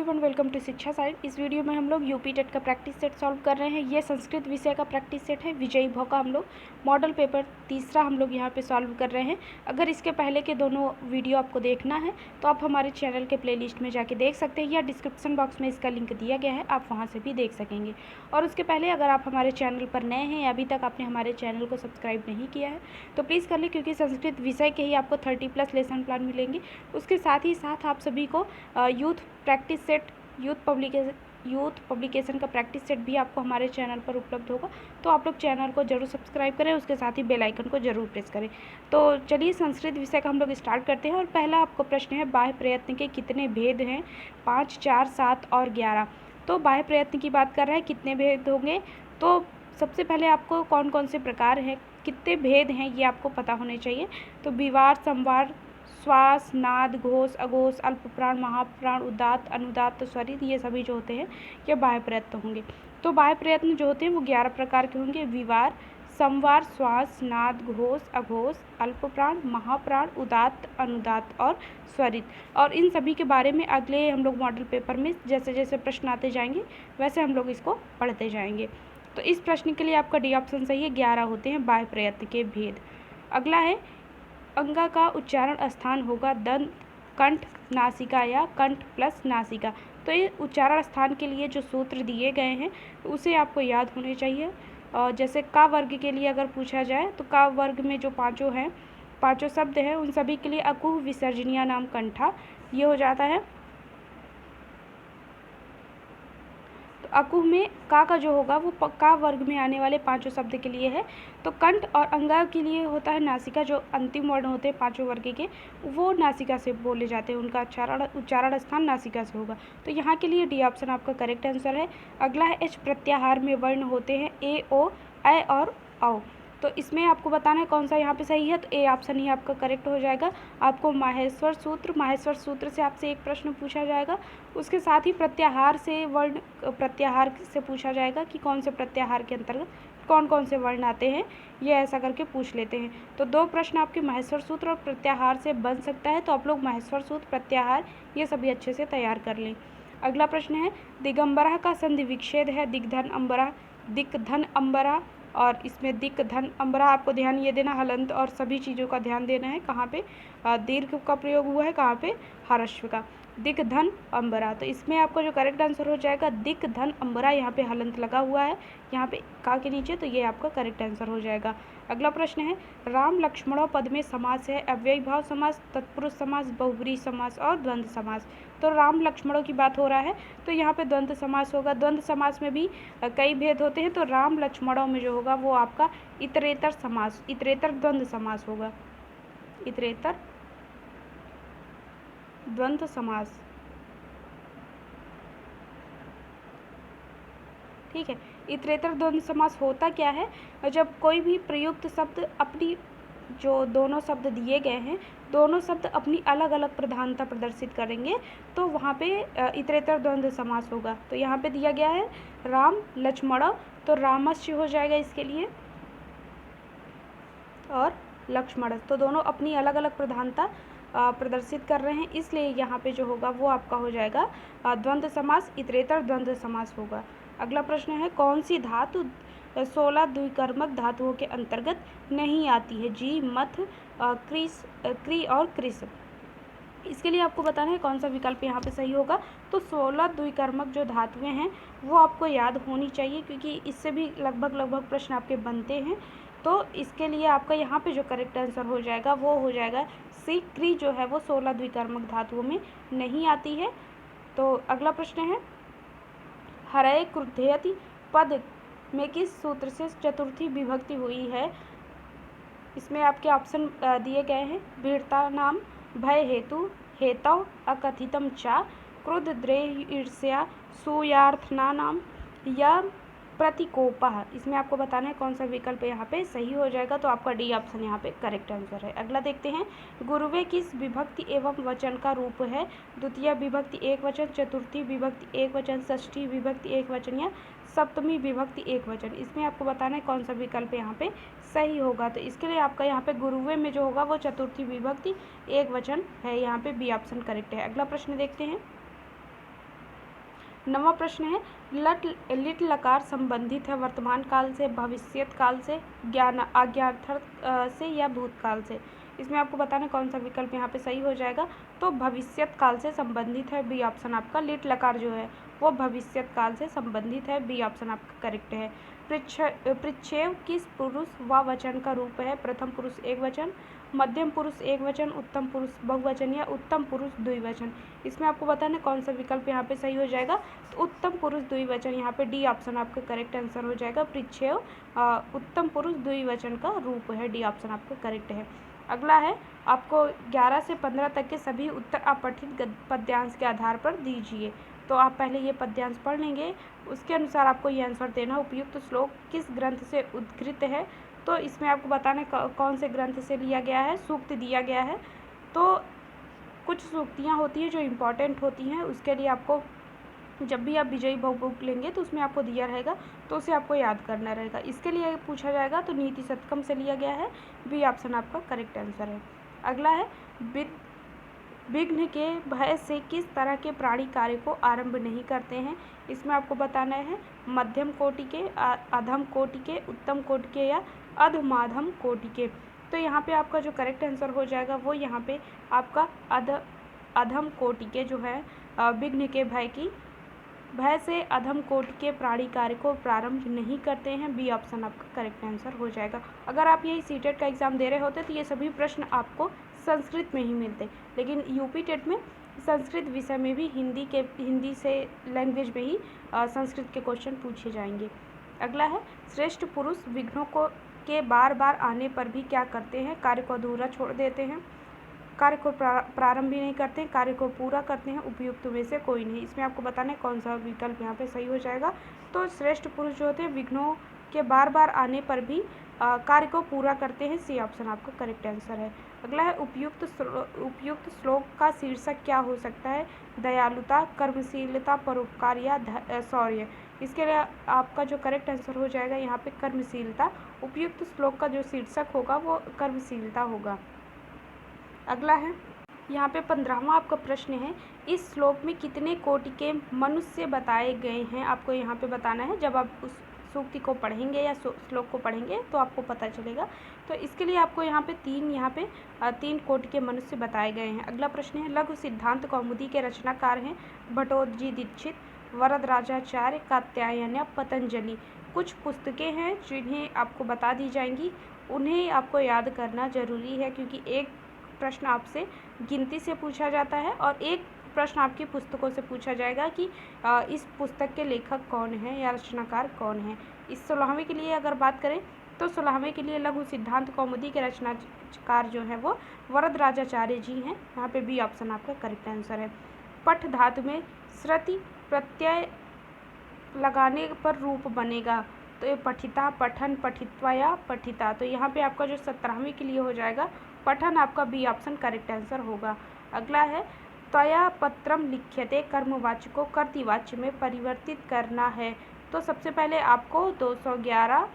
Everyone, welcome to शिक्षा side. इस video में हम लोग यूपी टेट का प्रैक्टिस सेट सॉल्व कर रहे हैं। ये संस्कृत विषय का प्रैक्टिस सेट है। विजयी भव का हम लोग मॉडल पेपर तीसरा हम लोग यहाँ पे सॉल्व कर रहे हैं। अगर इसके पहले के दोनों वीडियो आपको देखना है तो आप हमारे चैनल के प्लेलिस्ट में जाके देख सकते हैं या डिस्क्रिप्शन बॉक्स में इसका लिंक दिया गया है, आप वहाँ से भी देख सकेंगे। और उसके पहले अगर आप हमारे चैनल पर नए हैं या अभी तक आपने हमारे चैनल को सब्सक्राइब नहीं किया है तो प्लीज़ कर लें, क्योंकि संस्कृत विषय के ही आपको 30+ लेसन प्लान मिलेंगे। उसके साथ ही साथ आप सभी को youth practice set, youth publication का प्रैक्टिस सेट भी आपको हमारे चैनल पर उपलब्ध होगा। तो आप लोग चैनल को जरूर सब्सक्राइब करें, उसके साथ ही बेल आइकन को जरूर प्रेस करें। तो चलिए संस्कृत विषय का हम लोग स्टार्ट करते हैं। और पहला आपको प्रश्न है, बाह्य प्रयत्न के कितने भेद हैं? 5, 4, 7 और 11। तो बाह्य प्रयत्न की बात कर रहे हैं, कितने भेद होंगे? तो सबसे पहले आपको कौन कौन से प्रकार हैं, कितने भेद हैं, ये आपको पता होने चाहिए। तो विवार, संवार, श्वास, नाद, घोष, अघोष, अल्पप्राण, महाप्राण, उदात्त, अनुदात्त, स्वरित, ये सभी जो होते हैं ये बाह्य प्रयत्न होंगे। तो बाह्य प्रयत्न जो होते हैं वो 11 प्रकार के होंगे। विवार, संवार, श्वास, नाद, घोष, अघोष, अल्पप्राण, महाप्राण, उदात्त, अनुदात्त और स्वरित। और इन सभी के बारे में अगले हम लोग मॉडल पेपर में जैसे जैसे प्रश्न आते जाएंगे वैसे हम लोग इसको पढ़ते जाएंगे। तो इस प्रश्न के लिए आपका डी ऑप्शन सही है, 11 होते हैं बाह्य प्रयत्न के भेद। अगला है, अंगा का उच्चारण स्थान होगा दंत, कंठ, नासिका या कंठ प्लस नासिका। तो ये उच्चारण स्थान के लिए जो सूत्र दिए गए हैं उसे आपको याद होने चाहिए। और जैसे का वर्ग के लिए अगर पूछा जाए तो का वर्ग में जो पांचों शब्द हैं उन सभी के लिए अकुह विसर्जनीय नाम कंठा ये हो जाता है। तो अकुह में का जो होगा वो का वर्ग में आने वाले पांचों शब्द के लिए है। तो कंठ और अंगा के लिए होता है नासिका, जो अंतिम वर्ण होते हैं पांचों वर्ग के वो नासिका से बोले जाते हैं, उनका उच्चारण स्थान नासिका से होगा। तो यहाँ के लिए डी ऑप्शन आपका करेक्ट आंसर है। अगला है, एच प्रत्याहार में वर्ण होते हैं ए, ओ, ऐ और औ। तो इसमें आपको बताना है कौन सा यहाँ पे सही है। तो ए ऑप्शन ही आपका करेक्ट हो जाएगा। आपको माहेश्वर सूत्र से आपसे एक प्रश्न पूछा जाएगा। उसके साथ ही प्रत्याहार से पूछा जाएगा कि कौन से प्रत्याहार के अंतर्गत कौन कौन से वर्ण आते हैं, ये ऐसा करके पूछ लेते हैं। तो 2 प्रश्न आपके माहेश्वर सूत्र और प्रत्याहार से बन सकता है। तो आप लोग माहेश्वर सूत्र, प्रत्याहार ये सभी अच्छे से तैयार कर लें। अगला प्रश्न है, दिगंबरा का संधि विच्छेद है दिक्धन अंबरा। और इसमें दिक धन अंबरा आपको ध्यान ये देना, हलंत और सभी चीज़ों का ध्यान देना है। कहाँ पे दीर्घ का प्रयोग हुआ है, कहाँ पे हरस्व का, दिक धन अंबरा। तो इसमें आपको जो करेक्ट आंसर हो जाएगा दिक धन अंबरा, यहाँ पे हलंत लगा हुआ है यहाँ पे का के नीचे, तो ये आपका करेक्ट आंसर हो जाएगा। अगला प्रश्न है, राम लक्ष्मणों पद में समास है अव्ययी भाव समास, तत्पुरुष समास, बहुब्रीहि समास और द्वंद्व समास। तो राम लक्ष्मणों की बात हो रहा है तो यहाँ पे द्वंद्व समास होगा। द्वंद्व समास में भी कई भेद होते हैं। तो राम लक्ष्मणों में जो होगा वो आपका इतरेतर द्वंद्व समास होगा, इतरेतर द्वंद्व समास। ठीक है, इतरेतर द्वंद्व समास होता क्या है, जब कोई भी प्रयुक्त शब्द अपनी जो दोनों शब्द दिए गए हैं दोनों शब्द अपनी अलग अलग प्रधानता प्रदर्शित करेंगे तो वहाँ पे इतरेतर द्वंद्व समास होगा। तो यहाँ पे दिया गया है राम लक्ष्मण, तो रामस्य हो जाएगा इसके लिए और लक्ष्मण, तो दोनों अपनी अलग अलग प्रधानता प्रदर्शित कर रहे हैं, इसलिए यहाँ पे जो होगा वो आपका हो जाएगा द्वंद्व समास, इतरेतर द्वंद्व समास होगा। अगला प्रश्न है, कौन सी धातु 16 द्विकर्मक धातुओं के अंतर्गत नहीं आती है? जी, मथ, क्री और कृष। इसके लिए आपको बताना है कौन सा विकल्प यहाँ पे सही होगा। तो 16 द्विकर्मक जो धातुएं हैं वो आपको याद होनी चाहिए, क्योंकि इससे भी लगभग प्रश्न आपके बनते हैं। तो इसके लिए आपका यहाँ पे जो करेक्ट आंसर हो जाएगा वो हो जाएगा सी, क्री जो है वो 16 द्विकर्मक धातुओं में नहीं आती है। तो अगला प्रश्न है, हरय क्रुद्धयति पद में किस सूत्र से चतुर्थी विभक्ति हुई है? इसमें आपके ऑप्शन दिए गए हैं, वीरता नाम, भय हेतु, हेतव, अकथितम चा, क्रोध, द्रेह, ईर्ष्या, सूयार्थना नाम या प्रतिकोपः। इसमें आपको बताना है कौन सा विकल्प यहाँ पे सही हो जाएगा। तो आपका डी ऑप्शन यहाँ पे करेक्ट आंसर है। अगला देखते हैं, गुरुवे किस विभक्ति एवं वचन का रूप है? द्वितीय विभक्ति एक वचन, चतुर्थी विभक्ति एक वचन, षष्ठी विभक्ति एक वचन या सप्तमी विभक्ति एक वचन। इसमें आपको बताना है कौन सा विकल्प यहाँ पे सही होगा। तो इसके लिए आपका यहाँ पे गुरुवे में जो होगा वो चतुर्थी विभक्ति एक वचन है, यहाँ पे बी ऑप्शन करेक्ट है। अगला प्रश्न देखते हैं, 9वां प्रश्न है, लिट लकार संबंधित है वर्तमान काल से, भविष्यत काल से, ज्ञान आज्ञार्थक से या भूतकाल से। इसमें आपको बताना कौन सा विकल्प यहाँ पे सही हो जाएगा। तो भविष्यत काल से संबंधित है, बी ऑप्शन आपका। लिट लकार जो है वो भविष्यत काल से संबंधित है, बी ऑप्शन आपका करेक्ट है। पृच्छेव किस पुरुष व वचन का रूप है? प्रथम पुरुष एक वचन, मध्यम पुरुष एक वचन, उत्तम पुरुष बहुवचन या उत्तम पुरुष द्विवचन। इसमें आपको बताना कौन सा विकल्प यहाँ पे सही हो जाएगा। तो उत्तम पुरुष द्विवचन, यहाँ पे डी ऑप्शन आपका करेक्ट आंसर हो जाएगा। पृच्छेव उत्तम पुरुष द्विवचन का रूप है, डी ऑप्शन आपका करेक्ट है। अगला है, आपको 11 से 15 तक के सभी उत्तर अपठित पद्यांश के आधार पर दीजिए। तो आप पहले ये पद्यांश पढ़ लेंगे, उसके अनुसार आपको ये आंसर देना। उपयुक्त श्लोक किस ग्रंथ से उद्धृत है? तो इसमें आपको बताना कौन से ग्रंथ से लिया गया है, सूक्त दिया गया है। तो कुछ सूक्तियाँ होती हैं जो इम्पॉर्टेंट होती हैं, उसके लिए आपको जब भी आप विजयी भव बुक लेंगे तो उसमें आपको दिया रहेगा, तो उसे आपको याद करना रहेगा। इसके लिए पूछा जाएगा तो नीति शतकम से लिया गया है, बी ऑप्शन आपका करेक्ट आंसर है। अगला है, विघ्न के भय से किस तरह के प्राणी कार्य को आरंभ नहीं करते हैं? इसमें आपको बताना है मध्यम कोटि के, अधम कोटि के, उत्तम कोटि के या अधमाधम कोटि के। तो यहाँ पे आपका जो करेक्ट आंसर हो जाएगा वो यहाँ पे आपका अधम कोटि के जो है, विघ्न के भय से अधम कोटि के प्राणी कार्य को प्रारंभ नहीं करते हैं, बी ऑप्शन आपका करेक्ट आंसर हो जाएगा। अगर आप यही सीटेट का एग्ज़ाम दे रहे होते तो ये सभी प्रश्न आपको संस्कृत में ही मिलते, लेकिन यूपी टेट में संस्कृत विषय में भी हिंदी से लैंग्वेज में ही संस्कृत के क्वेश्चन पूछे जाएंगे। अगला है, श्रेष्ठ पुरुष विघ्नों के बार बार आने पर भी क्या करते हैं? कार्य को अधूरा छोड़ देते हैं, कार्य को प्रारंभ भी नहीं करते हैं, कार्य को पूरा करते हैं, उपयुक्त में से कोई नहीं। इसमें आपको बताना है कौन सा विकल्प यहाँ पे सही हो जाएगा। तो श्रेष्ठ पुरुष जो होते हैं विघ्नों के बार बार आने पर भी कार्य को पूरा करते हैं, सी ऑप्शन आपका करेक्ट आंसर है। अगला है, उपयुक्त श्लोक का शीर्षक क्या हो सकता है? दयालुता, कर्मशीलता, परोपकार या शौर्य। इसके लिए आपका जो करेक्ट आंसर हो जाएगा यहाँ पे कर्मशीलता। उपयुक्त श्लोक का जो शीर्षक होगा वो कर्मशीलता होगा। अगला है, यहाँ पे 15वां आपका प्रश्न है, इस श्लोक में कितने कोटि के मनुष्य बताए गए हैं? आपको यहाँ पे बताना है। जब आप उस सूक्ति को पढ़ेंगे या श्लोक को पढ़ेंगे तो आपको पता चलेगा। तो इसके लिए आपको यहाँ पे तीन कोटि के मनुष्य बताए गए हैं। अगला प्रश्न है, लघु सिद्धांत कौमुदी के रचनाकार हैं भट्टोजी दीक्षित, वरदराजाचार्य, कात्यायन या पतंजलि। कुछ पुस्तकें हैं जिन्हें आपको बता दी जाएंगी, उन्हें आपको याद करना जरूरी है, क्योंकि एक प्रश्न आपसे गिनती से पूछा जाता है और एक प्रश्न आपकी पुस्तकों से पूछा जाएगा कि इस पुस्तक के लेखक कौन है या रचनाकार कौन है। इस 16वीं के लिए अगर बात करें तो 16वीं के लिए लघु सिद्धांत कौमुदी के रचनाकार जो है वो वरदराजाचार्य जी हैं। यहाँ पे बी ऑप्शन आपका करेक्ट आंसर है। पठ धातु में श्रुति प्रत्यय लगाने पर रूप बनेगा, तो ये पठिता, पठन, पठित्वा या पठिता। तो यहाँ पे आपका जो 17वीं के लिए हो जाएगा पठन, आपका बी ऑप्शन करेक्ट आंसर होगा। अगला है, त्वया पत्रम लिख्यते कर्मवाच्य को कर्तृवाच्य में परिवर्तित करना है। तो सबसे पहले आपको 211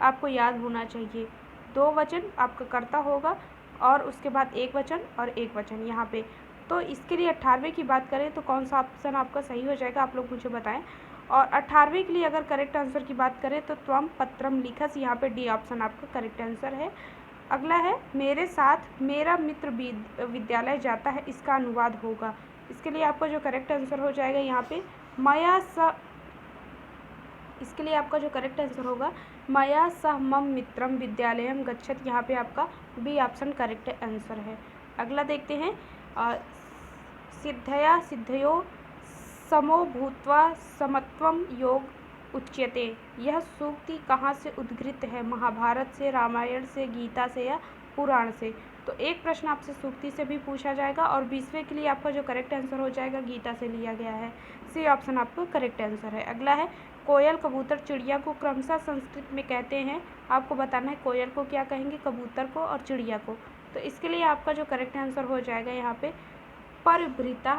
आपको याद होना चाहिए। 2 वचन आपका कर्ता होगा और उसके बाद एक वचन और एक वचन यहाँ पे। तो इसके लिए 18वें की बात करें तो कौन सा ऑप्शन आपका सही हो जाएगा, आप लोग मुझे बताएं। और 18वें के लिए अगर करेक्ट आंसर की बात करें तो त्वम पत्रम लिखस, यहाँ पे डी ऑप्शन आपका करेक्ट आंसर है। अगला है, मेरे साथ मेरा मित्र विद्यालय जाता है, इसका अनुवाद होगा। इसके लिए आपका जो करेक्ट आंसर हो जाएगा यहाँ पे इसके लिए आपका जो करेक्ट आंसर होगा मया सह मम मित्रम विद्यालयम गच्छत, यहाँ पे आपका बी ऑप्शन करेक्ट आंसर है। अगला देखते हैं, सिद्धया सिद्धयो समो भूत्वा समत्वम योग उच्यते। यह सूक्ति कहाँ से उद्धृत है? महाभारत से, रामायण से, गीता से या पुराण से। तो एक प्रश्न आपसे सूक्ति से भी पूछा जाएगा और 20वें के लिए आपका जो करेक्ट आंसर हो जाएगा गीता से लिया गया है, सी ऑप्शन आपको करेक्ट आंसर है। अगला है, कोयल, कबूतर, चिड़िया को क्रमशः संस्कृत में कहते हैं। आपको बताना है कोयल को क्या कहेंगे, कबूतर को और चिड़िया को। तो इसके लिए आपका जो करेक्ट आंसर हो जाएगा यहाँ पे परभृता,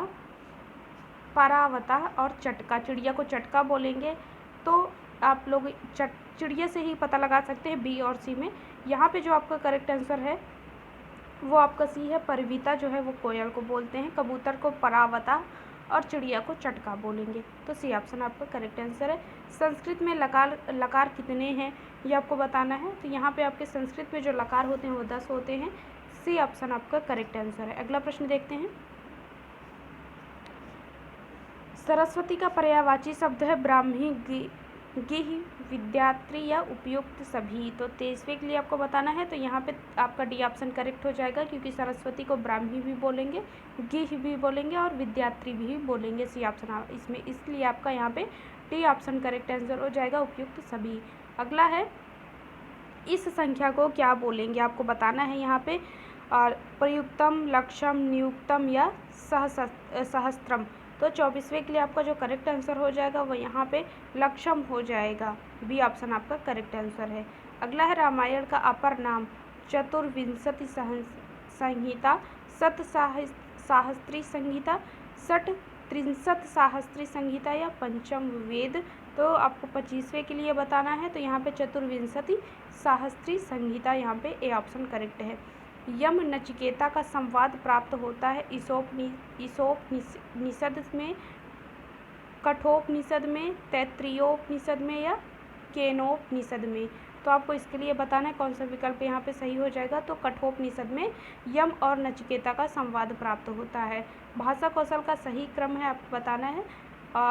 परावता और चटका। चिड़िया को चटका बोलेंगे, तो आप लोग चिड़िया से ही पता लगा सकते हैं बी और सी में। यहाँ पे जो आपका करेक्ट आंसर है वो आपका सी है, परविता जो है वो कोयल को बोलते हैं, कबूतर को परावता और चिड़िया को चटका बोलेंगे। तो सी ऑप्शन आपका करेक्ट आंसर है। संस्कृत में लकार कितने हैं ये आपको बताना है। तो यहाँ पे आपके संस्कृत में जो लकार होते हैं वो 10 होते हैं। सी ऑप्शन आपका करेक्ट आंसर है। अगला प्रश्न देखते हैं। सरस्वती का पर्यायवाची शब्द है ब्राह्मी, गिह, विद्यात्री या उपयुक्त सभी। तो 23वें के लिए आपको बताना है। तो यहाँ पे आपका डी ऑप्शन करेक्ट हो जाएगा, क्योंकि सरस्वती को ब्राह्मी भी बोलेंगे, गिह भी बोलेंगे और विद्यात्री भी बोलेंगे। सी ऑप्शन इसमें, इसलिए आपका यहाँ पे डी ऑप्शन करेक्ट आंसर हो जाएगा, उपयुक्त सभी। अगला है, इस संख्या को क्या बोलेंगे आपको बताना है यहाँ पे। और प्रयुक्तम, लक्षम, नियुक्तम या सहस्त्रम। तो 24वें के लिए आपका जो करेक्ट आंसर हो जाएगा वो यहाँ पे लक्षम हो जाएगा। बी ऑप्शन आपका करेक्ट आंसर है। अगला है, रामायण का अपर नाम चतुर्विंशति संहिता, शत शास्त्री संहिता, षट त्रिंशत शास्त्री संहिता या पंचम वेद। तो आपको 25वें के लिए बताना है। तो यहाँ पे चतुर्विंशति शास्त्री संहिता, यहाँ पे ए ऑप्शन करेक्ट है। यम नचिकेता का संवाद प्राप्त होता है ईशोपनिषद में, कठोपनिषद में, तैत्तिरीयोपनिषद में या केनोपनिषद में। तो आपको इसके लिए बताना है कौन सा विकल्प यहाँ पे सही हो जाएगा। तो कठोपनिषद में यम और नचिकेता का संवाद प्राप्त होता है। भाषा कौशल का सही क्रम है आपको बताना है।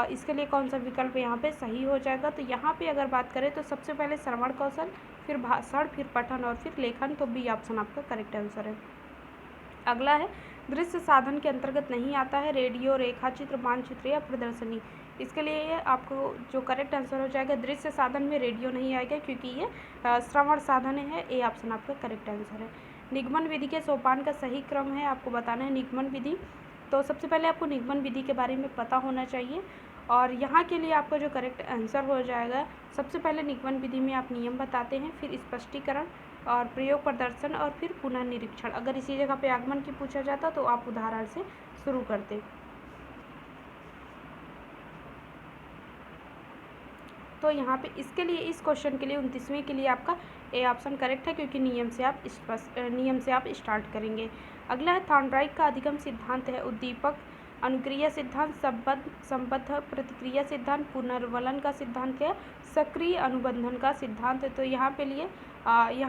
इसके लिए कौन सा विकल्प यहाँ पे सही हो जाएगा। तो यहाँ पे अगर बात करें तो सबसे पहले श्रवण कौशल, फिर भाषण, फिर पठन और फिर लेखन। तो बी ऑप्शन आपका करेक्ट आंसर है। अगला है, दृश्य साधन के अंतर्गत नहीं आता है रेडियो, रेखाचित्र, मानचित्र या प्रदर्शनी। इसके लिए आपको जो करेक्ट आंसर हो जाएगा, दृश्य साधन में रेडियो नहीं आएगा, क्योंकि ये श्रवण साधन है। ए ऑप्शन आपका करेक्ट आंसर है। निगमन विधि के सोपान का सही क्रम है आपको बताना है। निगमन विधि, तो सबसे पहले आपको निगमन विधि के बारे में पता होना चाहिए। और यहाँ के लिए आपका जो करेक्ट आंसर हो जाएगा, सबसे पहले निगमन विधि में आप नियम बताते हैं, फिर स्पष्टीकरण और प्रयोग प्रदर्शन और फिर पुनः निरीक्षण। अगर इसी जगह पे आगमन की पूछा जाता तो आप उदाहरण से शुरू करते। तो यहाँ पे इसके लिए, इस क्वेश्चन के लिए 29वें के लिए आपका ए ऑप्शन करेक्ट है, क्योंकि नियम से आप स्टार्ट करेंगे। अगला है, थॉर्नडाइक का अधिगम सिद्धांत है उद्दीपक अनुक्रिया सिद्धांत, संबद्ध प्रतिक्रिया सिद्धांत, पुनर्वलन का सिद्धांत है, सक्रिय अनुबंधन का सिद्धांत है। तो यहाँ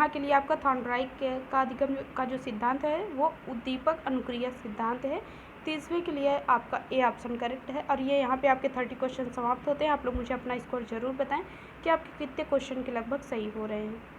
के लिए आपका थॉर्नडाइक का अधिगम का जो सिद्धांत है वो उद्दीपक अनुक्रिया सिद्धांत है। 30वें के लिए आपका ए ऑप्शन करेक्ट है। और ये यहाँ पे आपके 30 क्वेश्चन समाप्त होते हैं। आप लोग मुझे अपना स्कोर ज़रूर बताएं कि आपके कितने क्वेश्चन के लगभग सही हो रहे हैं।